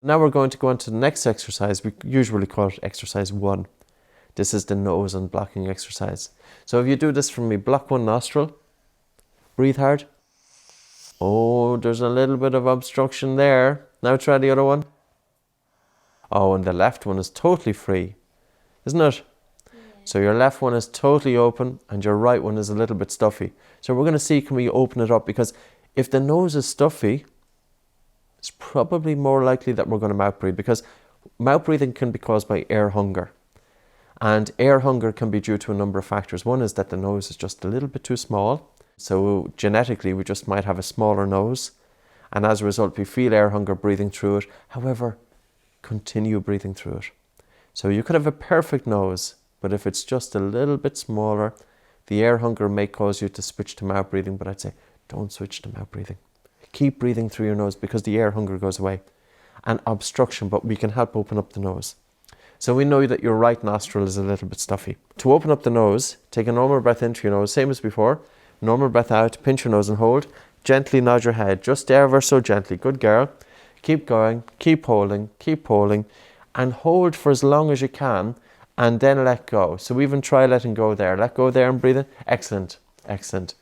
Now we're going to go on to the next exercise. We usually call it exercise 1. This is the nose unblocking exercise. So if you do this for me, block one nostril, breathe hard. Oh, there's a little bit of obstruction there. Now try the other one. Oh, and the left one is totally free, isn't it? Yeah. So your left one is totally open and your right one is a little bit stuffy. So we're going to see, can we open it up? Because if the nose is stuffy, it's probably more likely that we're going to mouth breathe, because mouth breathing can be caused by air hunger. And air hunger can be due to a number of factors. One is that the nose is just a little bit too small. So genetically, we just might have a smaller nose. And as a result, we feel air hunger breathing through it. However, continue breathing through it. So you could have a perfect nose, but if it's just a little bit smaller, the air hunger may cause you to switch to mouth breathing. But I'd say, don't switch to mouth breathing. Keep breathing through your nose because the air hunger goes away. And obstruction, but we can help open up the nose. So we know that your right nostril is a little bit stuffy. To open up the nose, take a normal breath into your nose, same as before. Normal breath out, pinch your nose and hold. Gently nod your head, just ever so gently. Good girl. Keep going, keep holding, and hold for as long as you can, and then let go. So even try letting go there. Let go there and breathe in. Excellent, excellent.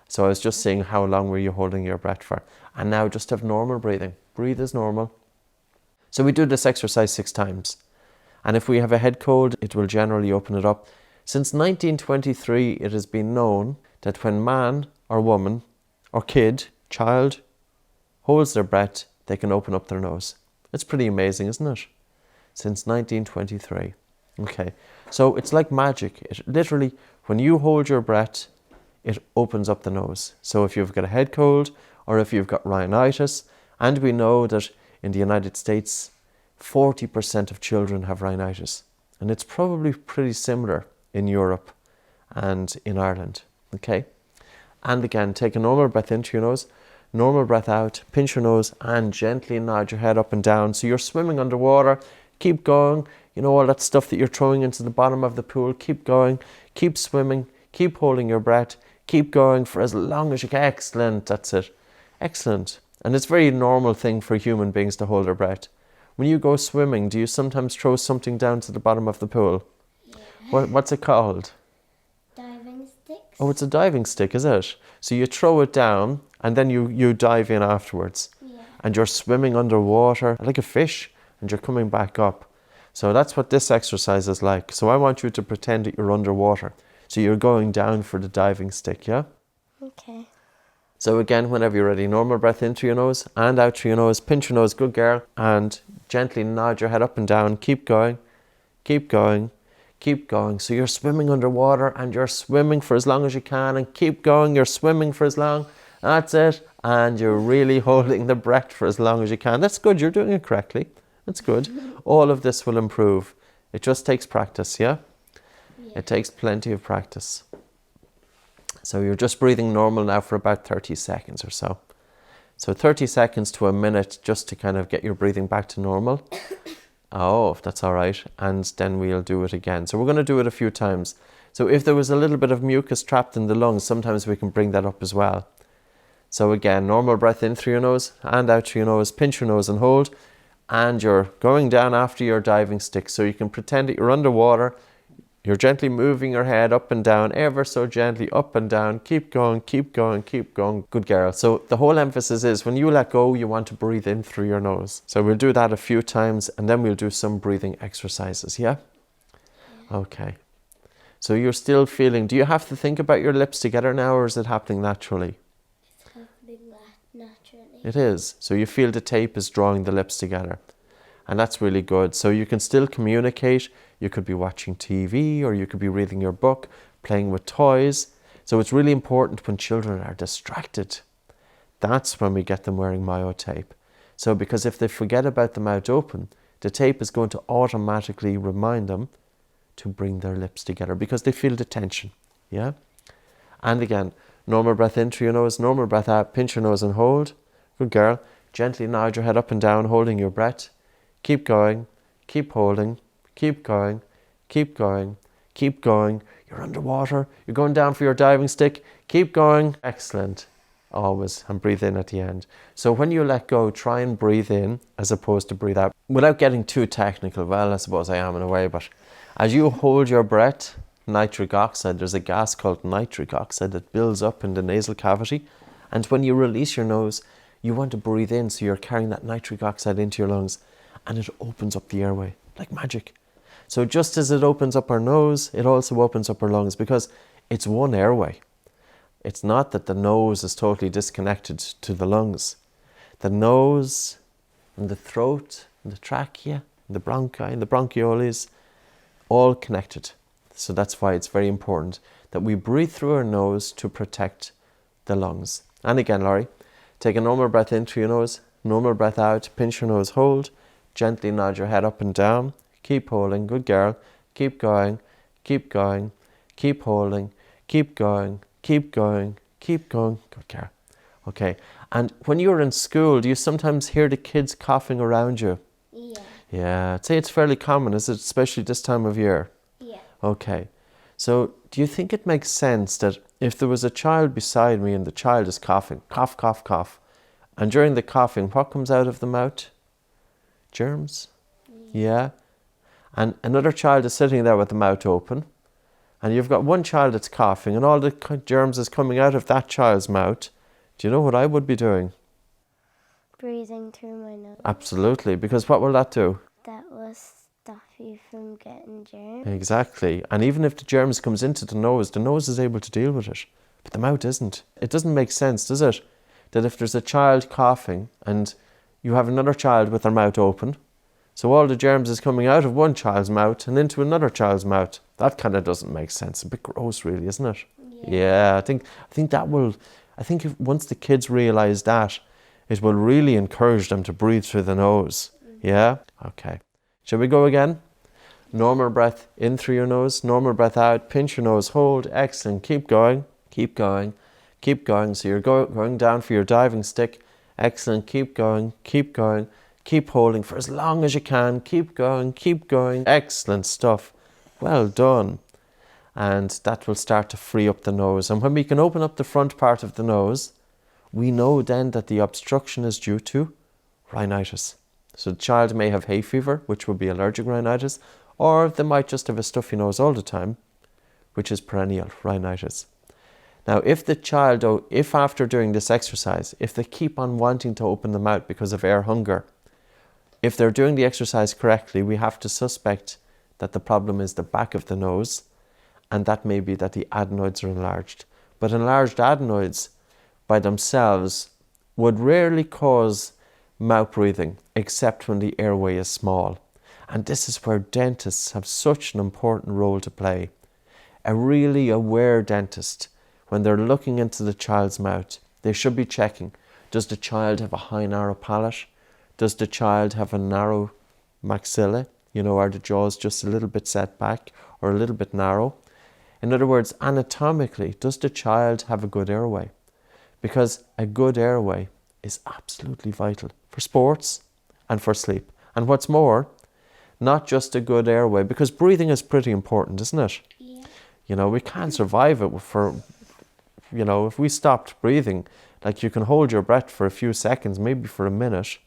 So I was just saying, how long were you holding your breath for? And now just have normal breathing. Breathe as normal. So we do this exercise 6 times. And if we have a head cold, it will generally open it up. Since 1923, it has been known that when man or woman or kid, child, holds their breath, they can open up their nose. It's pretty amazing, isn't it? Since 1923. Okay, so it's like magic. It literally, when you hold your breath, it opens up the nose. So if you've got a head cold or if you've got rhinitis, and we know that in the United States, 40% of children have rhinitis. And it's probably pretty similar in Europe and in Ireland. Okay? And again, take a normal breath into your nose, normal breath out, pinch your nose and gently nod your head up and down. So you're swimming underwater. Keep going. You know, all that stuff that you're throwing into the bottom of the pool. Keep going. Keep swimming. Keep holding your breath. Keep going for as long as you can. Excellent. That's it. Excellent. And it's a very normal thing for human beings to hold their breath. When you go swimming, do you sometimes throw something down to the bottom of the pool? Yeah. What's it called? Diving sticks. Oh, it's a diving stick, is it? So you throw it down and then you dive in afterwards. Yeah. And you're swimming underwater like a fish and you're coming back up. So that's what this exercise is like. So I want you to pretend that you're underwater. So you're going down for the diving stick, yeah? Okay. So again, whenever you're ready, normal breath into your nose and out through your nose. Pinch your nose, good girl. And gently nod your head up and down. Keep going, keep going, keep going. So you're swimming underwater and you're swimming for as long as you can. And keep going, you're swimming for as long. That's it. And you're really holding the breath for as long as you can. That's good, you're doing it correctly. That's good. All of this will improve. It just takes practice, yeah? It takes plenty of practice. So you're just breathing normal now for about 30 seconds or so. So 30 seconds to a minute just to kind of get your breathing back to normal. Oh, if that's all right. And then we'll do it again. So we're going to do it a few times. So if there was a little bit of mucus trapped in the lungs, sometimes we can bring that up as well. So again, normal breath in through your nose and out through your nose. Pinch your nose and hold. And you're going down after your diving stick. So you can pretend that you're underwater. You're gently moving your head up and down, ever so gently up and down. Keep going, keep going, keep going. Good girl. So the whole emphasis is when you let go, you want to breathe in through your nose. So we'll do that a few times and then we'll do some breathing exercises, yeah? Okay. So you're still feeling, do you have to think about your lips together now or is it happening naturally? It's happening naturally. It is. So you feel the tape is drawing the lips together. And that's really good. So you can still communicate. You could be watching TV or you could be reading your book, playing with toys. So it's really important when children are distracted. That's when we get them wearing myo tape. So because if they forget about the mouth open, the tape is going to automatically remind them to bring their lips together because they feel the tension. Yeah? And again, normal breath in through your nose, normal breath out, pinch your nose and hold. Good girl. Gently nod your head up and down, holding your breath. Keep going, keep holding, keep going, keep going, keep going. You're underwater, you're going down for your diving stick. Keep going. Excellent, always, and breathe in at the end. So when you let go, try and breathe in as opposed to breathe out. Without getting too technical, well, I suppose I am in a way, but as you hold your breath, nitric oxide, there's a gas called nitric oxide that builds up in the nasal cavity. And when you release your nose, you want to breathe in, so you're carrying that nitric oxide into your lungs, and it opens up the airway like magic. So just as it opens up our nose, it also opens up our lungs, because it's one airway. It's not that the nose is totally disconnected to the lungs. The nose and the throat and the trachea and the bronchi and the bronchioles, all connected. So that's why it's very important that we breathe through our nose to protect the lungs. And again, Laurie, take a normal breath in through your nose, normal breath out, pinch your nose, hold, gently nod your head up and down, keep holding, good girl, keep going, keep going, keep holding, keep going, keep going, keep going, good girl. Okay, and when you're in school, do you sometimes hear the kids coughing around you? Yeah. Yeah, I'd say it's fairly common, is it, especially this time of year? Yeah. Okay, so do you think it makes sense that if there was a child beside me and the child is coughing, cough, cough, cough, and during the coughing, what comes out of the mouth? Germs? Yeah. And another child is sitting there with the mouth open, and you've got one child that's coughing, and all the germs is coming out of that child's mouth. Do you know what I would be doing? Breathing through my nose. Absolutely, because what will that do? That was stuffy from getting germs. Exactly. And even if the germs comes into the nose is able to deal with it, but the mouth isn't. It doesn't make sense, does it? That if there's a child coughing and you have another child with their mouth open, so all the germs is coming out of one child's mouth and into another child's mouth. That kind of doesn't make sense. A bit gross, really, isn't it? Yeah, I think if once the kids realise that, it will really encourage them to breathe through the nose. Yeah? Okay. Shall we go again? Normal breath in through your nose, normal breath out, pinch your nose, hold, excellent, keep going, keep going, keep going. So you're going down for your diving stick, excellent, keep going, keep going. Keep holding for as long as you can. Keep going, excellent stuff. Well done. And that will start to free up the nose. And when we can open up the front part of the nose, we know then that the obstruction is due to rhinitis. So the child may have hay fever, which would be allergic rhinitis, or they might just have a stuffy nose all the time, which is perennial rhinitis. Now, if the child, if after doing this exercise, if they keep on wanting to open the mouth because of air hunger, if they're doing the exercise correctly, we have to suspect that the problem is the back of the nose, and that may be that the adenoids are enlarged. But enlarged adenoids by themselves would rarely cause mouth breathing, except when the airway is small. And this is where dentists have such an important role to play. A really aware dentist, when they're looking into the child's mouth, they should be checking, does the child have a high narrow palate? Does the child have a narrow maxilla? Are the jaws just a little bit set back or a little bit narrow? In other words, anatomically, does the child have a good airway? Because a good airway is absolutely vital for sports and for sleep. And what's more, not just a good airway, because breathing is pretty important, isn't it? Yeah. We can't survive it if we stopped breathing, like you can hold your breath for a few seconds, maybe for a minute,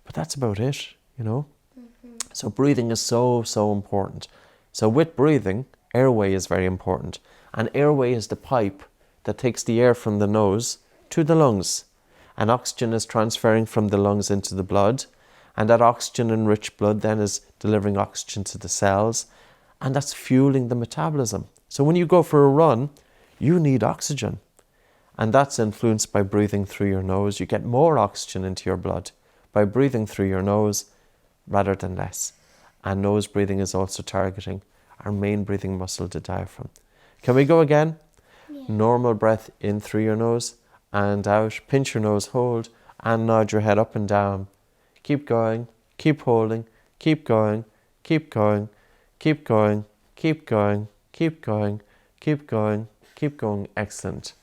but that's about it, So breathing is so, so important. So with breathing, airway is very important. And airway is the pipe that takes the air from the nose to the lungs. And oxygen is transferring from the lungs into the blood. And that oxygen-enriched blood then is delivering oxygen to the cells. And that's fueling the metabolism. So when you go for a run, you need oxygen. And that's influenced by breathing through your nose. You get more oxygen into your blood by breathing through your nose rather than less. And nose breathing is also targeting our main breathing muscle, the diaphragm. Can we go again? Yeah. Normal breath in through your nose and out. Pinch your nose, hold, and nod your head up and down. Keep going, keep holding, keep going, keep going, keep going, keep going, keep going, keep going, keep going. Excellent.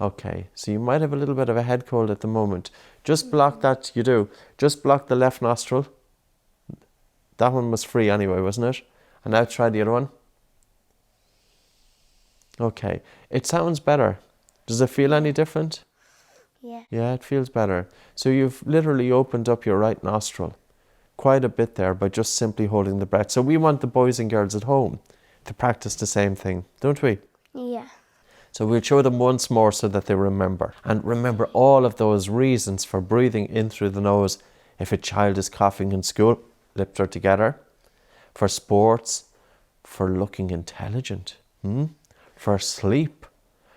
Okay, so you might have a little bit of a head cold at the moment. Just block that, you do. Just block the left nostril. That one was free anyway, wasn't it? And now try the other one. Okay, it sounds better. Does it feel any different? Yeah. Yeah, it feels better. So you've literally opened up your right nostril quite a bit there by just simply holding the breath. So we want the boys and girls at home to practice the same thing, don't we? Yeah. So we'll show them once more so that they remember. And remember all of those reasons for breathing in through the nose. If a child is coughing in school, lips are together. For sports, for looking intelligent, for sleep,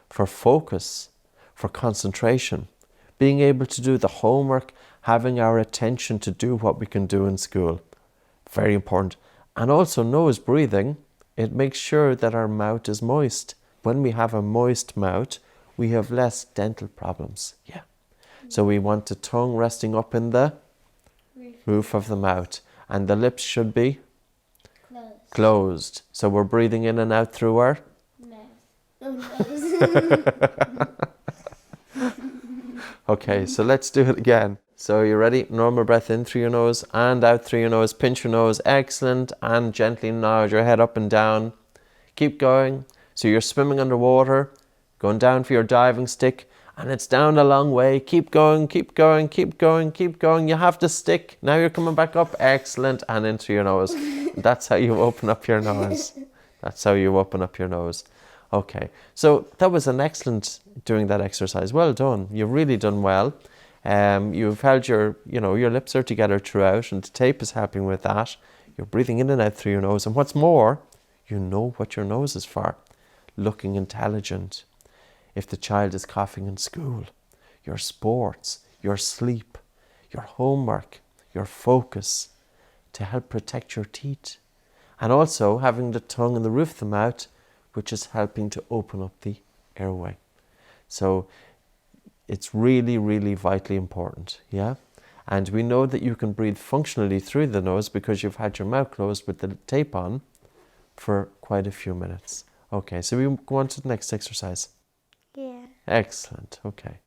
for focus, for concentration, being able to do the homework, having our attention to do what we can do in school. Very important. And also nose breathing, it makes sure that our mouth is moist. When we have a moist mouth, we have less dental problems. Yeah. So we want the tongue resting up in the roof of the mouth. And the lips should be closed. So we're breathing in and out through our Okay, so let's do it again. So you ready? Normal breath in through your nose and out through your nose. Pinch your nose. Excellent. And gently nod your head up and down. Keep going. So you're swimming underwater, going down for your diving stick, and it's down a long way. Keep going, keep going, keep going, keep going. You have to stick. Now you're coming back up. Excellent. And into your nose. That's how you open up your nose. That's how you open up your nose. Okay, so that was an excellent doing that exercise. Well done. You've really done well. You've held your lips are together throughout, and the tape is helping with that. You're breathing in and out through your nose. And what's more, you know what your nose is for. Looking intelligent. If the child is coughing in school, your sports, your sleep, your homework, your focus, to help protect your teeth. And also having the tongue in the roof of the mouth, which is helping to open up the airway. So it's really, really vitally important, yeah? And we know that you can breathe functionally through the nose because you've had your mouth closed with the tape on for quite a few minutes. Okay, so we go on to the next exercise. Yeah. Excellent, okay.